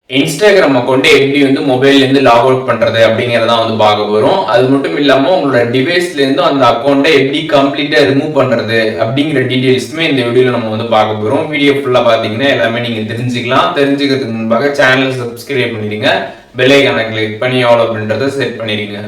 Instagram account எப்படி வந்து மொபைல்ல இருந்து லாக் அவுட் பண்றது அப்படிங்கறத வந்து பார்க்க போறோம். அது மட்டும் இல்லாம உங்களோட டிவைஸ்ல இருந்து அந்த அக்கௌண்ட்டை எப்படி கம்ப்ளீட்டா ரிமூவ் பண்றது அப்படிங்கிற டீடைல்ஸுமே இந்த வீடியோல நம்ம வந்து பார்க்க போறோம். வீடியோ ஃபுல்லா பாத்தீங்கன்னா எல்லாமே நீங்க தெரிஞ்சுக்கலாம். தெரிஞ்சுக்கிறதுக்கு முன்பாக சேனல் சப்ஸ்கிரைப் பண்ணிடுங்க. பெல் ஐகானை கிளிக் பண்ணி ஆல் அப்படின்றத செட் பண்ணிடுங்க.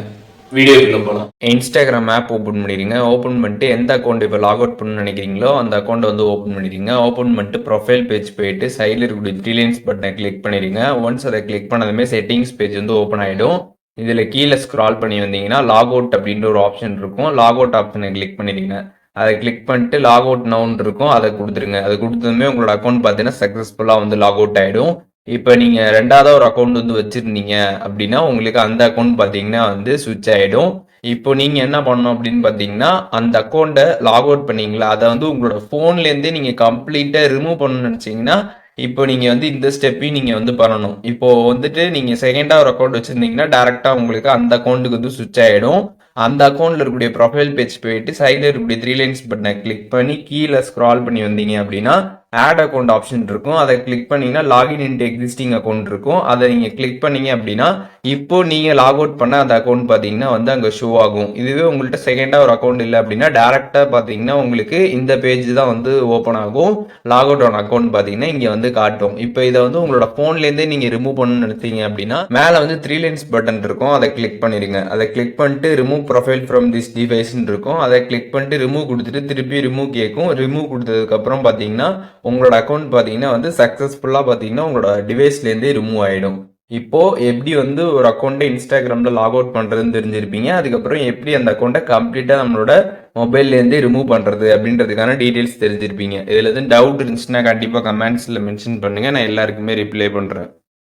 வீடியோக்குள்ள போகலாம். இன்ஸ்டாகிராம் ஆப் ஓப்பன் பண்ணிடுங்க. ஓப்பன் பண்ணிட்டு எந்த அக்கௌண்ட் இப்போ லாக் அவுட் பண்ணணும்னு நினைக்கிறீங்களோ அந்த அக்கௌண்ட் வந்து ஓப்பன் பண்ணிடுங்க. ஓப்பன் பண்ணிட்டு ப்ரொஃபைல் பேஜ் போயிட்டு சைடில் இருக்கக்கூடிய த்ரீ லைன்ஸ் பட்டனை கிளிக் பண்ணிடுங்க. ஒன்ஸ் அதை கிளிக் பண்ணதுமே செட்டிங்ஸ் பேஜ் வந்து ஓப்பன் ஆகிடும். இதில் கீழே ஸ்க்ரால் பண்ணி வந்தீங்கன்னா லாக் அவுட் அப்படின்ற ஒரு ஆப்ஷன் இருக்கும். லாக் அவுட் ஆப்ஷனை கிளிக் பண்ணிடுங்க. அதை கிளிக் பண்ணிட்டு லாக் அவுட் நவுன் இருக்கும், அதை கொடுத்துருங்க. அதை கொடுத்ததுமே உங்களோட அக்கௌண்ட் பார்த்தீங்கன்னா சக்ஸஸ்ஃபுல்லாக வந்து லாக் அவுட் ஆகிடும். இப்போ நீங்கள் ரெண்டாவது ஒரு அக்கௌண்ட் வந்து வச்சுருந்தீங்க அப்படின்னா உங்களுக்கு அந்த அக்கௌண்ட் பார்த்தீங்கன்னா வந்து சுவிட்ச் ஆகிடும். இப்போ நீங்கள் என்ன பண்ணணும் அப்படின்னு பார்த்தீங்கன்னா அந்த அக்கௌண்ட்டை லாக் அவுட் பண்ணீங்களா அதை வந்து உங்களோட ஃபோன்லேருந்தே நீங்கள் கம்ப்ளீட்டாக ரிமூவ் பண்ணணும்னு நினச்சிங்கன்னா இப்போ நீங்கள் வந்து இந்த ஸ்டெப்பையும் நீங்கள் வந்து பண்ணணும். இப்போ வந்துட்டு நீங்கள் செகண்டாக ஒரு அக்கௌண்ட் வச்சுருந்தீங்கன்னா டேரெக்டாக உங்களுக்கு அந்த அக்கௌண்ட்டுக்கு வந்து சுவிட்ச் ஆகிடும். அந்த அக்கௌண்ட்டில் இருக்கக்கூடிய ப்ரொஃபைல் பேஜ் போயிட்டு சைடில் இருக்கக்கூடிய த்ரீ லைன்ஸ் பட்டனை கிளிக் பண்ணி கீழே ஸ்க்ரால் பண்ணி வந்தீங்க அப்படின்னா ஆட் அக்கௌண்ட் ஆப்ஷன் இருக்கும். அதை கிளிக் பண்ணீங்கன்னா லாகின் இன்டு எக்ஸிஸ்டிங் அக்கௌண்ட் இருக்கும். அதை நீங்கள் கிளிக் பண்ணீங்க அப்படின்னா இப்போ நீங்கள் லாக் அவுட் பண்ண அந்த அக்கௌண்ட் பார்த்தீங்கன்னா வந்து அங்கே ஷோ ஆகும். இதுவே உங்கள்கிட்ட செகண்டாக ஒரு அக்கௌண்ட் இல்லை அப்படின்னா டேரெக்டாக பார்த்தீங்கன்னா உங்களுக்கு இந்த பேஜ் தான் வந்து ஓப்பன் ஆகும். லாக் அவுட் ஆன அக்கௌண்ட் பார்த்தீங்கன்னா இங்கே வந்து காட்டும். இப்போ இதை வந்து உங்களோட ஃபோன்லேருந்தே நீங்கள் ரிமூவ் பண்ணணும்னு நினைத்தீங்க அப்படின்னா மேலே வந்து த்ரீ லைன்ஸ் பட்டன் இருக்கும். அதை கிளிக் பண்ணிடுங்க. அதை கிளிக் பண்ணிட்டு ரிமூவ் ப்ரொஃபைல் ஃப்ரம் திஸ் டிவைஸ்ன்னு இருக்கும். அதை கிளிக் பண்ணிட்டு ரிமூவ் கொடுத்துட்டு திருப்பி ரிமூவ் கேட்கும். ரிமூவ் கொடுத்ததுக்கப்புறம் பார்த்தீங்கன்னா உங்களோட அக்கௌண்ட் பார்த்தீங்கன்னா வந்து சக்ஸஸ்ஃபுல்லாக பார்த்தீங்கன்னா உங்களோட டிவைஸ்லேருந்தே ரிமூவ் ஆகிடும். இப்போ எப்படி வந்து ஒரு அக்கௌண்ட்டை இன்ஸ்டாகிராமில் லாக் அவுட் பண்ணுறதுன்னு தெரிஞ்சிருப்பீங்க. அதுக்கப்புறம் எப்படி அந்த அக்கௌண்ட்டை கம்ப்ளீட்டாக நம்மளோட மொபைல்லேருந்தே ரிமூவ் பண்ணுறது அப்படின்றதுக்கான டீட்டெயில்ஸ் தெரிஞ்சிருப்பீங்க. இதில் எதுவும் டவுட் இருந்துச்சுன்னா கண்டிப்பாக கமெண்ட்ஸில் மென்ஷன் பண்ணுங்கள். நான் எல்லாருக்குமே ரிப்ளை பண்ணுறேன்.